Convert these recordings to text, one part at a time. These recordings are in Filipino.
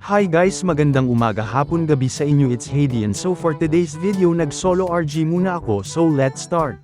Hi guys, magandang umaga, hapon, gabi sa inyo, it's Heidi, and so for today's video nag-solo RG muna ako, so let's start.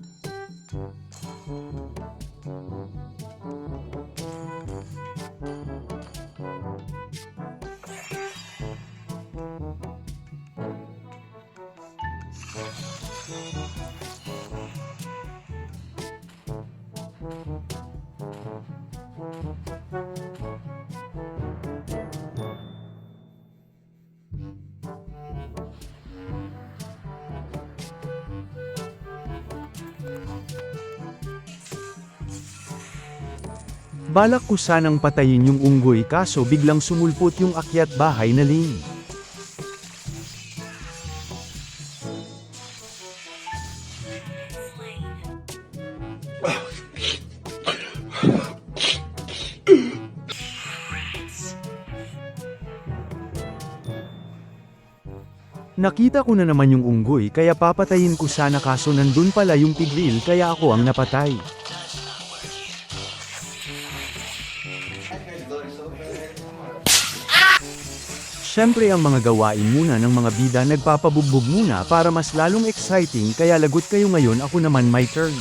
Balak ko sanang patayin yung unggoy kaso biglang sumulpot yung akyat bahay na Ling. Nakita ko na naman yung unggoy kaya papatayin ko sana kaso nandun pala yung tigril kaya ako ang napatay. Siyempre ang mga gawain muna ng mga bida nagpapabugbog muna para mas lalong exciting kaya lagot kayo ngayon, ako naman my turn.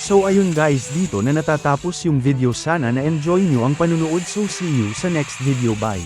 So ayun guys, dito na natatapos yung video, sana na enjoy nyo ang panunood, so see you sa next video, bye.